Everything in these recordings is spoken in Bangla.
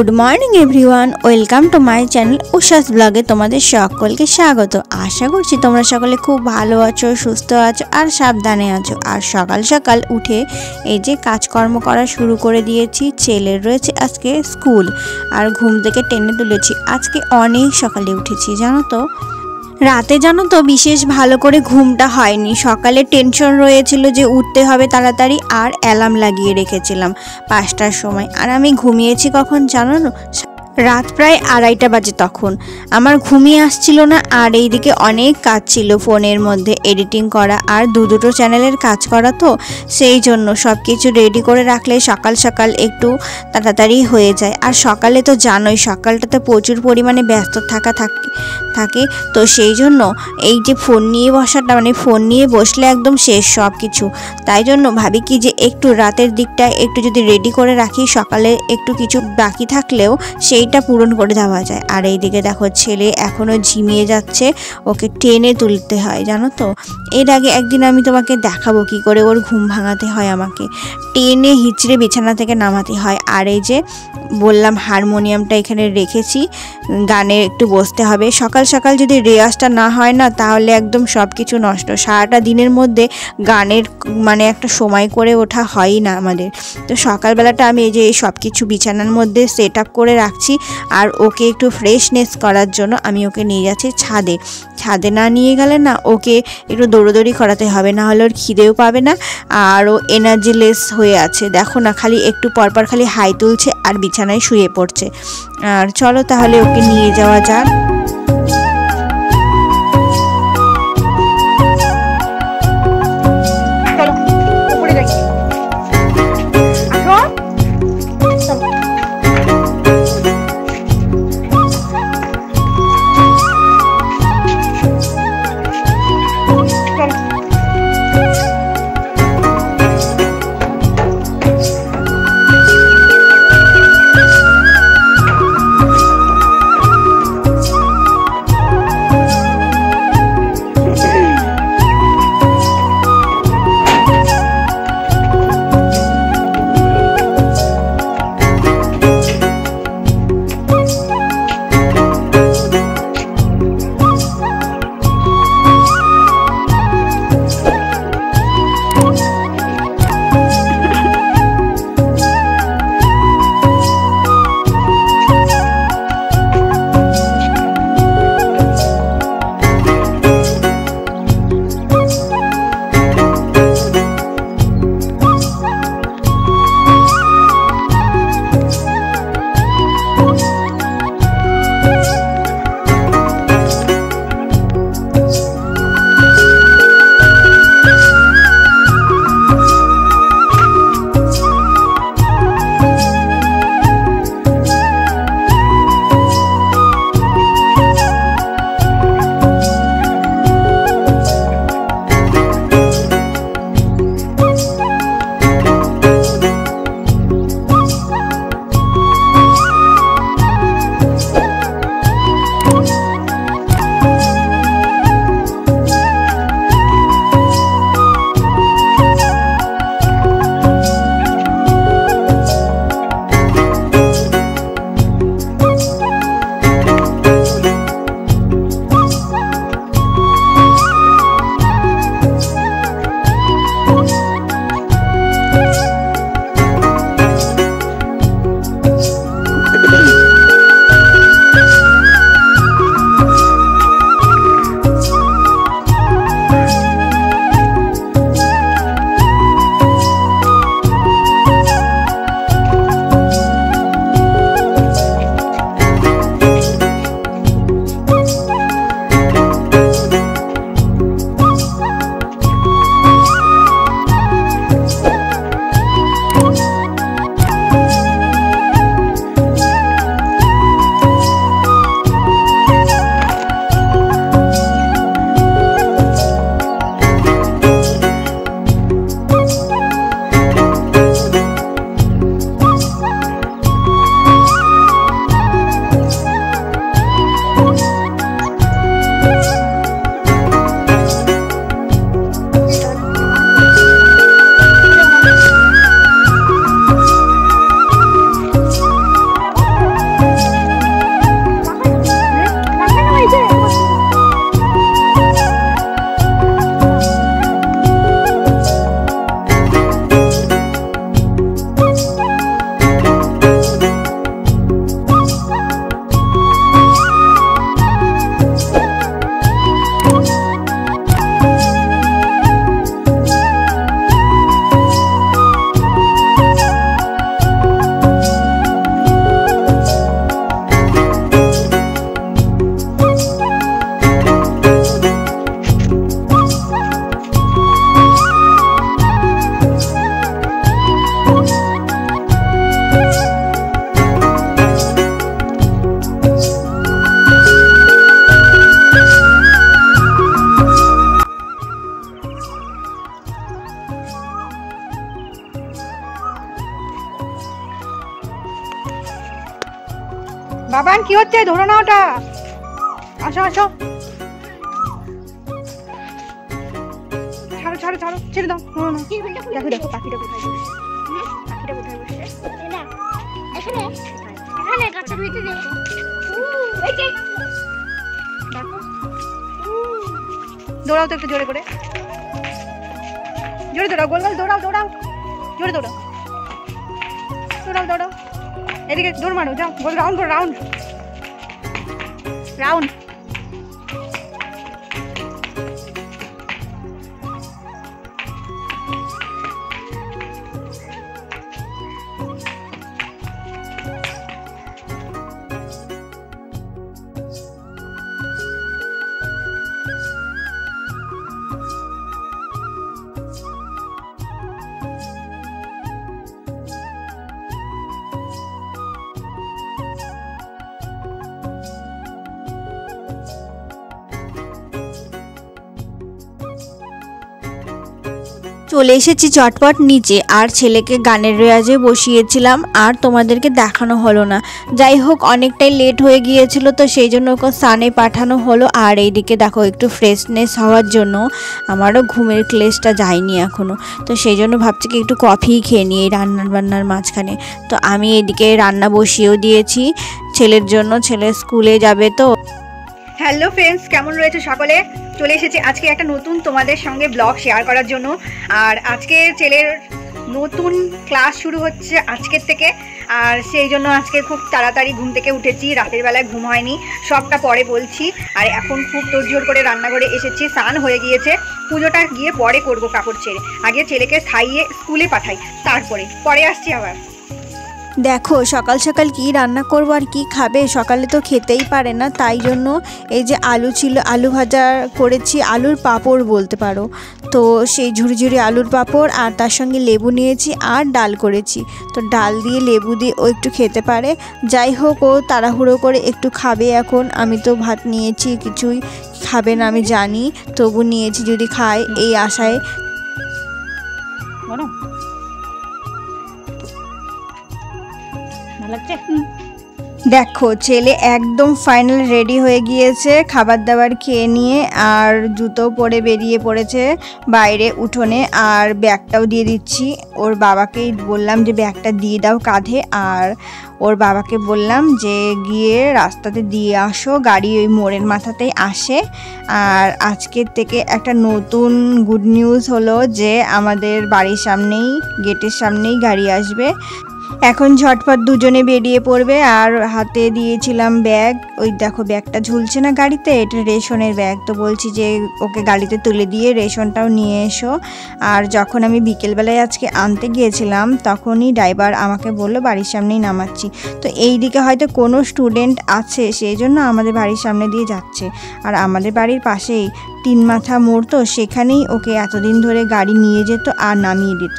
Good morning everyone, welcome to my channel Ushas ব্লগে তোমাদের সকলকে স্বাগত। আশা করছি তোমরা সকলে খুব ভালো আছো, সুস্থ আছো আর সাবধানে আছো। আর সকাল সকাল উঠে এই যে কাজকর্ম করা শুরু করে দিয়েছি। ছেলের রয়েছে আজকে স্কুল, আর ঘুম থেকে টেনে তুলেছি। আজকে অনেক সকালে উঠেছি জানো তো। রাতে জানো তো বিশেষ ভালো করে ঘুমটা হয়নি। সকালে টেনশন রয়েছিল যে উঠতে হবে তাড়াতাড়ি, আর অ্যালার্ম লাগিয়ে রেখেছিলাম 5টার সময়। আর আমি ঘুমিয়েছি কখন জানো, রাত প্রায় 2:30 বাজে। তখন আমার ঘুমিয়ে আসছিল না, আর এইদিকে অনেক কাজ ছিল ফোনের মধ্যে, এডিটিং করা আর দুটো চ্যানেলের কাজ করা। তো সেই জন্য সব কিছু রেডি করে রাখলে সকাল সকাল একটু তাড়াতাড়ি হয়ে যায়। আর সকালে তো জানোই সকালটাতে প্রচুর পরিমাণে ব্যস্ত থাকে। তো সেই জন্য এই যে ফোন নিয়ে বসাটা, মানে ফোন নিয়ে বসলে একদম শেষ সব কিছু। তাই জন্য ভাবি কি যে একটু রাতের দিকটা একটু যদি রেডি করে রাখি, সকালে একটু কিছু বাকি থাকলেও সেইটা পূরণ করে দেওয়া যায়। আর এইদিকে দেখো ছেলে এখনও ঝিমিয়ে যাচ্ছে, ওকে টেনে তুলতে হয় জানো তো। এর আগে একদিন আমি তোমাকে দেখাবো কি করে ওর ঘুম ভাঙাতে হয়। আমাকে টেনে হিচড়ে বিছানা থেকে নামাতে হয়। আর এই যে বললাম হারমোনিয়ামটা এখানে রেখেছি, গানে একটু বসতে হবে। সকাল সকাল যদি রেওয়াজটা না হয় না, তাহলে একদম সব কিছু নষ্ট। সারাটা দিনের মধ্যে গানের মানে একটা সময় করে ওঠা হয়ই না আমাদের। তো সকালবেলাটা আমি এই যে সব কিছু বিছানার মধ্যে সেট আপ করে রাখছি। আর ওকে একটু ফ্রেশনেস করার জন্য আমি ওকে নিয়ে যাচ্ছি ছাদে না নিয়ে গেলে না ওকে একটু দৌড়োদৌড়ি করাতে হবে, না হলে ওর খিদেও পাবে না, আর ও এনার্জিলেস হয়ে আছে। দেখো না, খালি একটু পরপর খালি হাই তুলছে আর বিছানায় শুয়ে পড়ছে। আর চলো তাহলে ওকে নিয়ে যাওয়া যাক। বাবান কি হচ্ছে? ধরো না ওটা। আসো আসো, ছাড়ো ছাড়ো ছাড়ো, ছেড়ে দাও। দেখো দেখো পাখিটা কোথায় বসে, পাখিটা কোথায় বসে? এখানে এখানে গাছের ভিতরে দেখো। এই যে দেখো, দৌড়াও তো একটু জোরে করে, জোরে দৌড়াও, গোল গোল দৌড়াও, দৌড়াও জোরে, দৌড়াও দৌড়াও দৌড়াও, এদিকে দৌড় মারো, যাও গোল রাউন্ড করো, রাউন্ড রাউন্ড। চলে এসেছি চটপট নিচে, আর ছেলেকে গানের রেওয়াজে বসিয়েছিলাম, আর তোমাদেরকে দেখানো হলো না। যাই হোক, অনেকটাই লেট হয়ে গিয়েছিল, তো সেই জন্য ওকে স্নানে পাঠানো হলো। আর এইদিকে দেখো, একটু ফ্রেশনেস হওয়ার জন্য আমারও ঘুমের ক্লেশটা যায়নি এখনও, তো সেই জন্য ভাবছি কি একটু কফি খেয়ে নিই এই রান্নার বান্নার মাঝখানে। তো আমি এদিকে রান্না বসিয়েও দিয়েছি ছেলের জন্য, ছেলে স্কুলে যাবে তো। হ্যালো ফ্রেন্ডস, কেমন রয়েছে সকলে? চলে এসেছি আজকে একটা নতুন তোমাদের সঙ্গে ব্লগ শেয়ার করার জন্য। আর আজকে ছেলের নতুন ক্লাস শুরু হচ্ছে আজকের থেকে, আর সেই জন্য আজকে খুব তাড়াতাড়ি ঘুম থেকে উঠেছি, রাতের বেলায় ঘুম হয়নি, সবটা পরে বলছি। আর এখন খুব তোড়জোড় করে রান্নাঘরে এসেছি, স্নান হয়ে গিয়েছে, পুজোটা গিয়ে পরে করব কাপড় ছেড়ে। আগে ছেলেকে খাইয়ে স্কুলে পাঠাই, তারপরে পরে আসছি আবার। দেখো সকাল সকাল কি রান্না করবো আর কি খাবে, সকালে তো খেতেই পারে না, তাই জন্য এই যে আলু ছিল, আলু ভাজা করেছি, আলুর পাঁপড় বলতে পারো। তো সেই ঝুড়ি ঝুড়ি আলুর পাঁপড়, আর তার সঙ্গে লেবু নিয়েছি, আর ডাল করেছি। তো ডাল দিয়ে লেবু দিয়ে ও একটু খেতে পারে। যাই হোক, ও তাড়াহুড়ো করে একটু খাবে এখন। আমি তো ভাত নিয়েছি, কিছুই খাবে না আমি জানি, তবু নিয়েছি যদি খায় এই আশায়। বলো, ভালো লাগছে? দেখো ছেলে একদম ফাইনাল রেডি হয়ে গিয়েছে, খাবার দাবার খেয়ে নিয়ে, আর জুতো পরে বেরিয়ে পড়েছে বাইরে উঠোনে। আর ব্যাগটাও দিয়ে দিচ্ছি, ওর বাবাকেই বললাম যে ব্যাগটা দিয়ে দাও কাঁধে, আর ওর বাবাকে বললাম যে গিয়ে রাস্তাতে দিয়ে আসো, গাড়ি ওই মোড়ের মাথাতেই আসে। আর আজকের থেকে একটা নতুন গুড নিউজ হলো যে আমাদের বাড়ির সামনেই, গেটের সামনেই গাড়ি আসবে। এখন ঝটপট দুজনে বেরিয়ে পড়বে। আর হাতে দিয়েছিলাম ব্যাগ, ওই দেখো ব্যাগটা ঝুলছে না গাড়িতে, এটা রেশনের ব্যাগ। তো বলছি যে ওকে গাড়িতে তুলে দিয়ে রেশনটাও নিয়ে এসো। আর যখন আমি বিকেলবেলায় আজকে আনতে গিয়েছিলাম, তখনই ড্রাইভার আমাকে বললো বাড়ির সামনেই নামাচ্ছি। তো এই দিকে হয়তো কোনো স্টুডেন্ট আছে, সেই জন্য আমাদের বাড়ির সামনে দিয়ে যাচ্ছে। আর আমাদের বাড়ির পাশেই 3 মাথা মোড়, তো সেখানেই ওকে এতদিন ধরে গাড়ি নিয়ে যেত আর নামিয়ে দিত।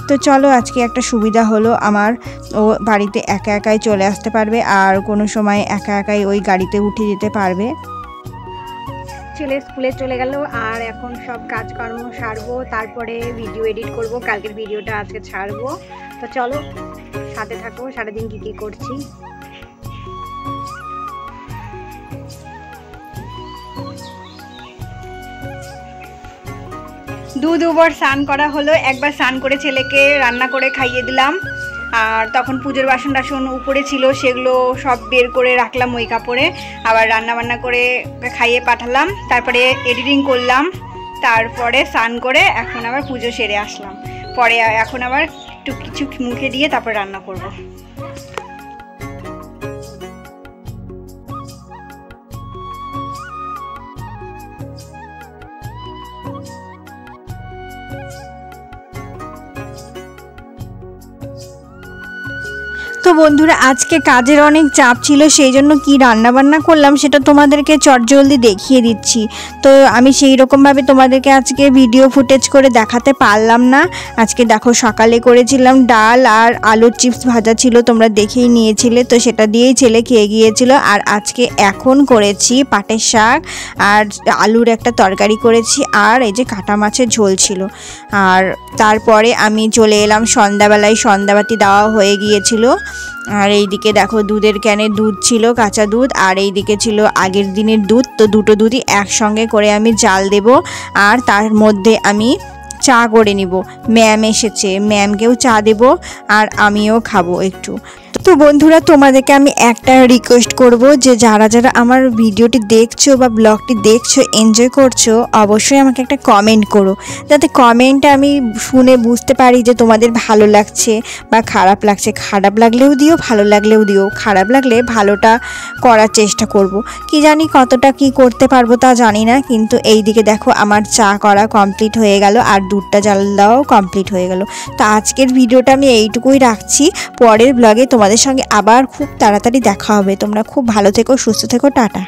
তো চলো, আজকে একটা সুবিধা হলো আমার, ও বাড়িতে একা একাই চলে আসতে পারবে, আর কোনো সময় একা একাই ওই গাড়িতে উঠে যেতে পারবে। ছেলে স্কুলে চলে গেল, আর এখন সব কাজকর্ম সারবো, তারপরে ভিডিও এডিট করব, কালকের ভিডিওটা আজকে ছাড়বো। তো চলো সাথে থাকো, সারাদিন কী কী করছি। দুবার স্নান করা হলো, একবার স্নান করে ছেলেকে রান্না করে খাইয়ে দিলাম, আর তখন পুজোর বাসন টাসন উপরে ছিল, সেগুলো সব বের করে রাখলাম ওই কাপড়ে। আবার রান্না বান্না করে খাইয়ে পাঠালাম, তারপরে এডিটিং করলাম, তারপরে স্নান করে এখন আবার পুজো সেরে আসলাম। পরে এখন আবার একটু কিছু মুখে দিয়ে তারপর রান্না করব। তো বন্ধুরা, আজকে কাজের অনেক চাপ ছিল, সেই জন্য কি রান্না বান্না করলাম সেটা তোমাদেরকে চটজলদি দেখিয়ে দিচ্ছি। তো আমি সেই রকমভাবে তোমাদেরকে আজকে ভিডিও ফুটেজ করে দেখাতে পারলাম না। আজকে দেখো সকালে করেছিলাম ডাল আর আলুর চিপস ভাজা ছিল, তোমরা দেখেই নিয়েছিলে, তো সেটা দিয়েই ছেলে খেয়ে গিয়েছিল। আর আজকে এখন করেছি পাটের শাক আর আলুর একটা তরকারি করেছি, আর এই যে কাটা মাছের ঝোল ছিল। আর তারপরে আমি চলে এলাম সন্ধ্যাবেলায়, সন্ধ্যাবাতি দেওয়া হয়ে গিয়েছিল। আর এইদিকে দেখো দুধের ক্যানে দুধ ছিল, কাঁচা দুধ, আর এইদিকে ছিল আগের দিনের দুধ। তো দুটো দুধই একসঙ্গে করে আমি জাল দেব আর তার মধ্যে আমি চা করে নিব। ম্যাম এসেছে, ম্যামকেও চা দেব আর আমিও খাবো একটু। তো বন্ধুরা তোমাদেরকে আমি একটা রিকোয়েস্ট করব যে যারা যারা আমার ভিডিওটি দেখছো বা ব্লগটি দেখছো, এনজয় করছো, অবশ্যই আমাকে একটা কমেন্ট করো, যাতে কমেন্টটা আমি শুনে বুঝতে পারি যে তোমাদের ভালো লাগছে বা খারাপ লাগছে। খারাপ লাগলেও দিও, ভালো লাগলেও দিও। খারাপ লাগলে ভালোটা করার চেষ্টা করব। কি জানি কতটা কি করতে পারবো তা জানি না, কিন্তু এই দিকে দেখো আমার চা করা কমপ্লিট হয়ে গেল আর দুধটা জাল দেওয়াও কমপ্লিট হয়ে গেল। তো আজকের ভিডিওটা আমি এইটুকুই রাখছি। পরের ব্লগে তোমাদের সঙ্গে আবার খুব তাড়াতাড়ি দেখা হবে। তোমরা খুব ভালো থেকো, সুস্থ থেকো, টাটা।